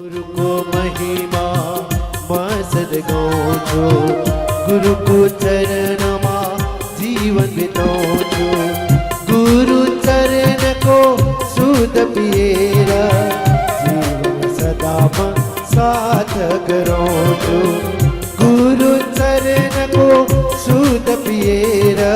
गुरु को महिमा मसद गाऊं छो, गुरु को चरण में जीवन बिताऊं छो, गुरु चरण को सुध पिएरा जीवन सदा में साथ करूं छो, गुरु चरण को सुध पिएरा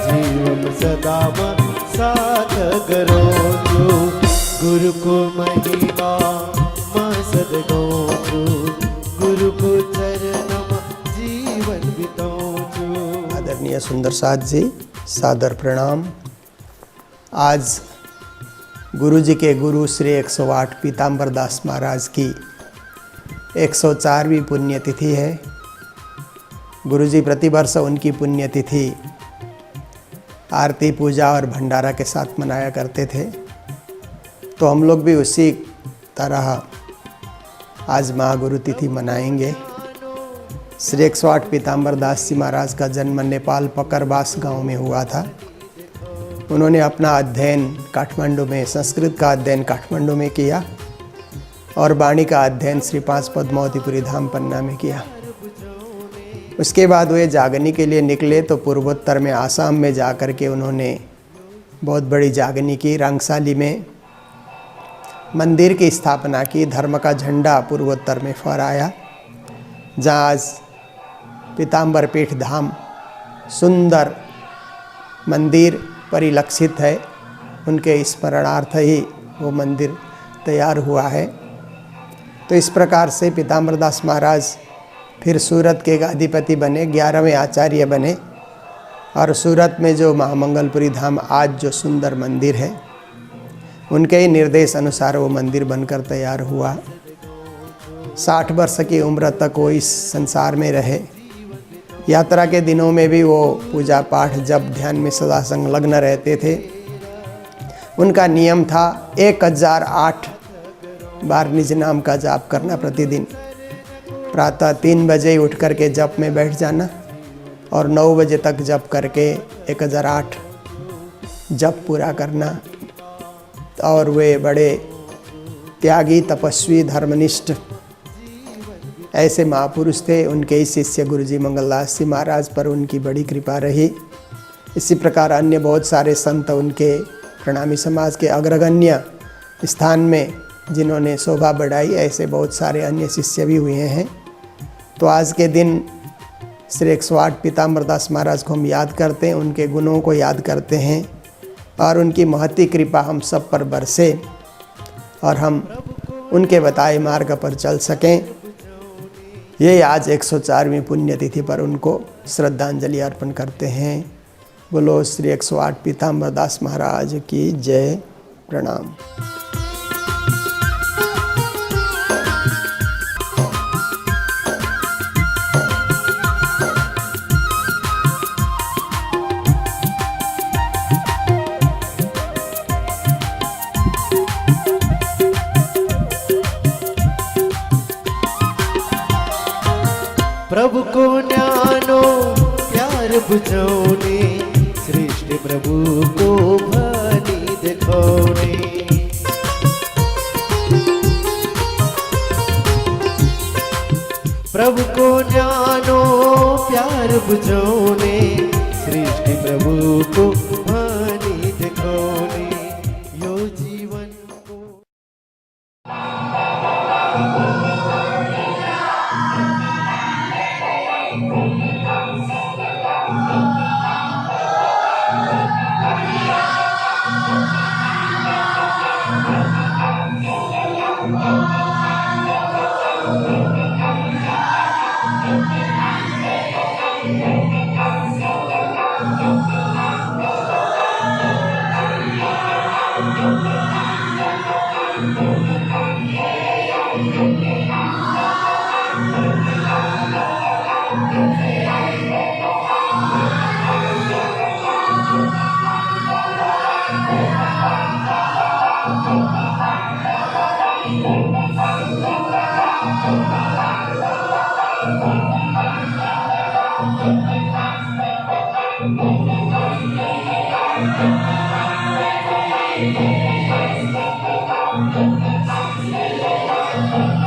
जीवन सदा में साथ करूं छो, गुरु को महिमा मसद गाऊं छो, गुरु को चरण में जीवन बिताऊं छो। आदरणीय सुंदर साथ जी, सादर प्रणाम। आज गुरु जी के गुरु श्री 108 पीताम्बर दास महाराज की 104वीं पुण्यतिथि है। गुरु जी प्रतिवर्ष उनकी पुण्यतिथि आरती, पूजा और भंडारा के साथ मनाया करते थे, तो हम लोग भी उसी तरह आज महागुरु तिथि मनाएंगे। श्री 108 पीताम्बर दास जी महाराज का जन्म नेपाल पकरबास गांव में हुआ था। उन्होंने अपना अध्ययन काठमांडू में, संस्कृत का अध्ययन काठमांडू में किया और वाणी का अध्ययन श्री 5 पद्मावतीपुरी धाम पन्ना में किया। उसके बाद वे जागनी के लिए निकले तो पूर्वोत्तर में आसाम में जाकर के उन्होंने बहुत बड़ी जागनी की। रंगशाली में मंदिर की स्थापना की, धर्म का झंडा पूर्वोत्तर में फहराया, जहाँ आज पीताम्बर पीठ धाम सुंदर मंदिर परिलक्षित है। उनके स्मरणार्थ ही वो मंदिर तैयार हुआ है। तो इस प्रकार से पीताम्बर दास महाराज फिर सूरत के अधिपति बने, 11वें आचार्य बने और सूरत में जो महामंगलपुरी धाम आज जो सुंदर मंदिर है, उनके ही निर्देश अनुसार वो मंदिर बनकर तैयार हुआ। 60 वर्ष की उम्र तक वो इस संसार में रहे। यात्रा के दिनों में भी वो पूजा पाठ, जप, ध्यान में सदा संलग्न रहते थे। उनका नियम था 1008 बार निज नाम का जाप करना प्रतिदिन। प्रातः 3 बजे उठ करके जप में बैठ जाना और 9 बजे तक जप करके 1008 जप पूरा करना। और वे बड़े त्यागी, तपस्वी, धर्मनिष्ठ ऐसे महापुरुष थे। उनके ही शिष्य गुरुजी मंगलदास जी महाराज पर उनकी बड़ी कृपा रही। इसी प्रकार अन्य बहुत सारे संत उनके प्रणामी समाज के अग्रगण्य स्थान में जिन्होंने शोभा बढ़ाई, ऐसे बहुत सारे अन्य शिष्य भी हुए हैं। तो आज के दिन श्री 108 पीताम्बर दास महाराज को हम याद करते हैं, उनके गुणों को याद करते हैं और उनकी महती कृपा हम सब पर बरसे और हम उनके बताए मार्ग पर चल सकें। ये आज 104वीं पुण्यतिथि पर उनको श्रद्धांजलि अर्पण करते हैं। बोलो श्री 108 पीताम्बर दास महाराज की जय। प्रणाम। प्रभु को न्यानो प्यार बुझौने, श्रेष्ठ प्रभु को भली देखौने। प्रभु को न्यानो प्यार बुझौने, श्रेष्ठ प्रभु को भली देखौने। यो जीवन को Thank you.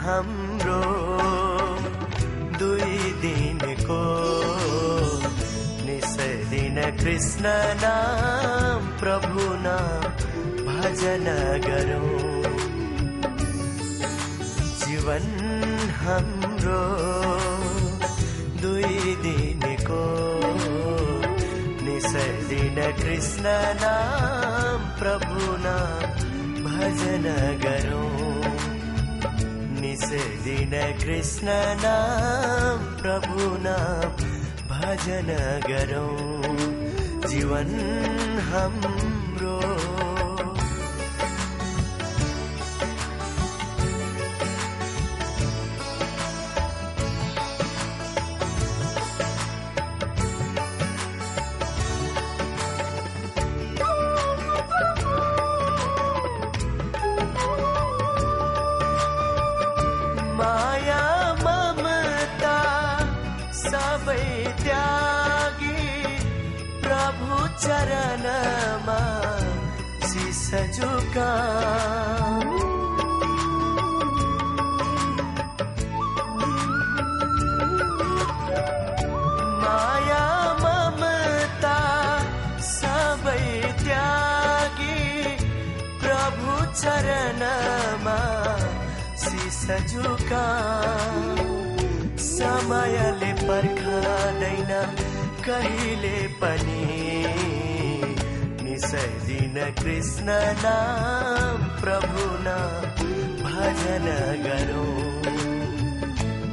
हाम्रो दुई दिनको निसै दिन कृष्ण नाम प्रभु नाम भजन गरौँ। जीवन हाम्रो दुई दिनको निसै दिन कृष्ण नाम प्रभु नाम भजन गरौँ। निसै दिन कृष्ण नाम प्रभु नाम भजन गरौँ। जीवन हाम्रो माया ममता सबै त्यागी प्रभु चरणमा शीश झुकाऊ। माया ममता सबै त्यागी प्रभु चरणमा शीश झुकाऊ। समयले पर्खदैन कहिले पनि निसै दिन कृष्ण नाम प्रभु नाम भजन गरौँ।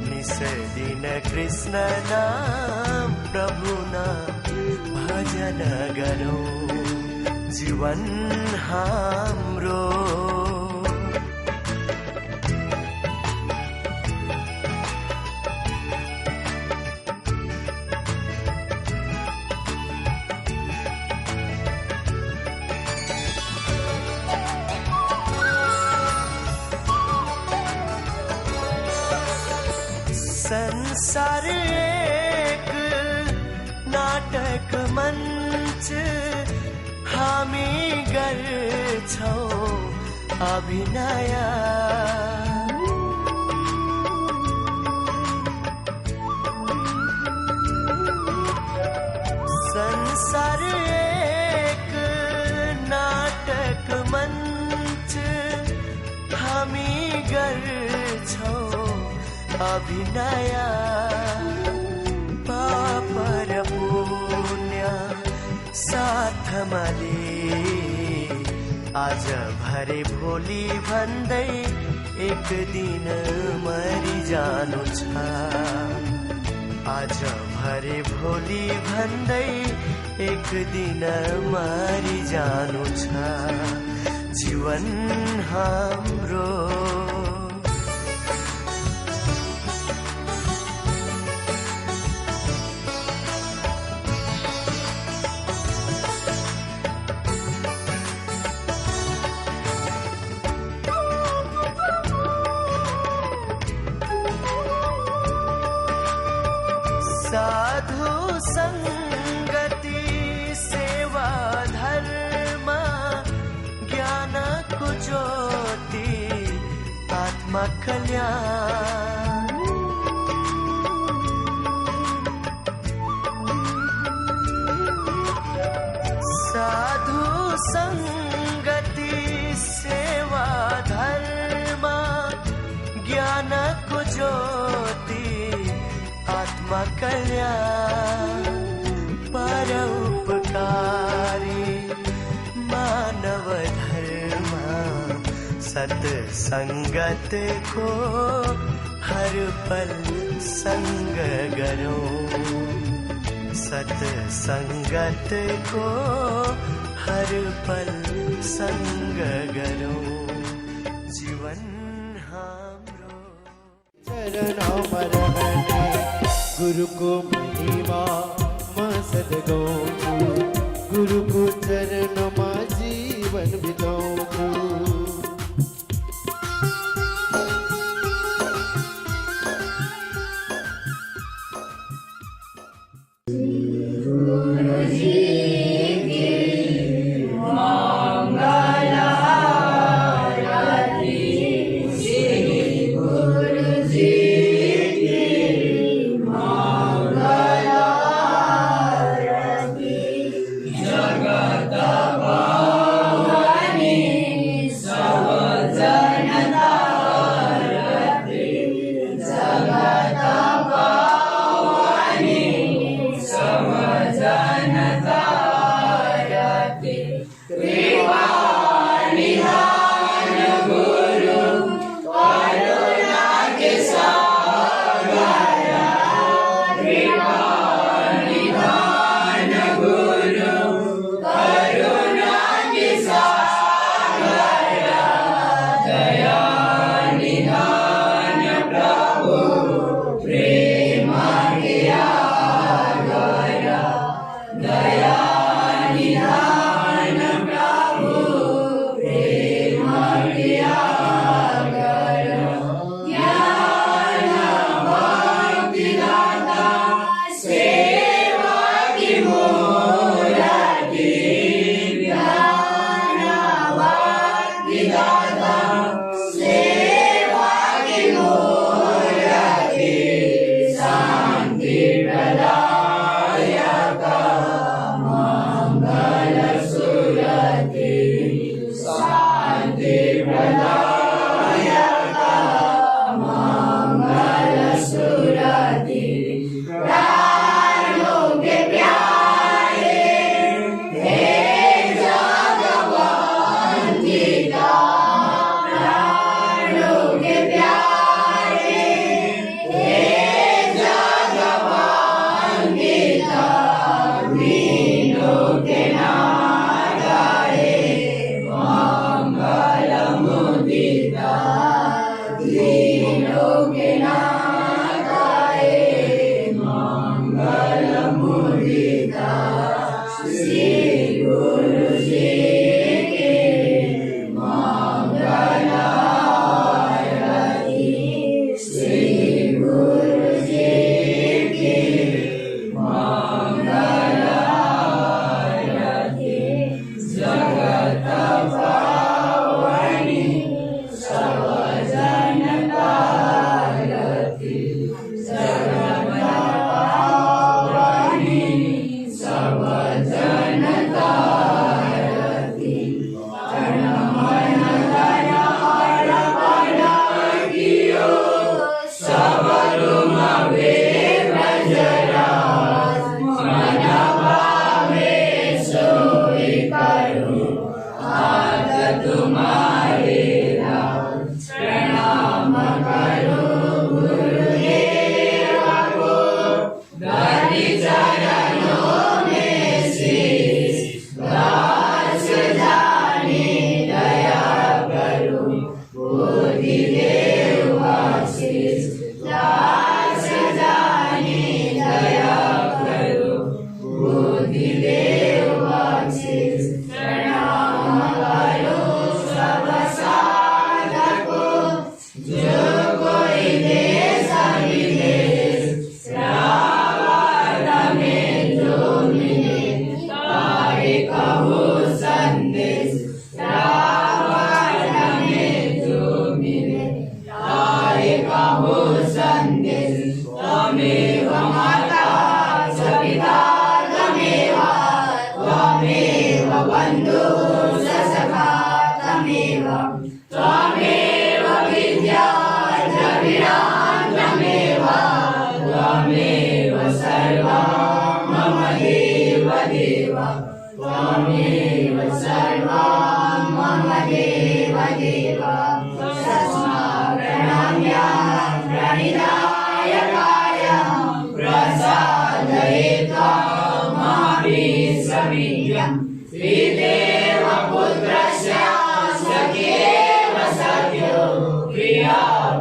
निसै दिन कृष्ण नाम प्रभु नाम भजन गरौँ। जीवन हाम्रो संसार एक नाटक मञ्च हामी गर्छौं अभिनय। संसार एक नाटक मञ्च हामी गर्छौं अभिनय। पाप र पुण्य साथमा लिए आज भरे भोलि भन्दै एक दिन मरि जानु छ। आज भरे भोलि भन्दै एक दिन मरि जानु छ। जीवन हाम्रो साधु संगति सेवा धर्म ज्ञानको ज्योति आत्मा कल्याण। साधु संगति सेवा धर्म ज्ञानको ज्योति आत्मा कल्याण। परोपकारी मानव धर्म सत्संगत को हर पल संग गरौँ। सत्संगत को हर पल संग गरौँ। जीवन हाम्रो चरणों में रहने गुरु को महिमा मसद गाऊं छू, गुरु को चरण मा जीवन बिताऊं छू।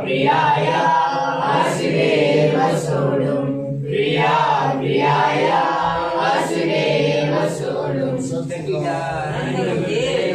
प्रियाय हसिदेव सोडुं સત્ય કી જય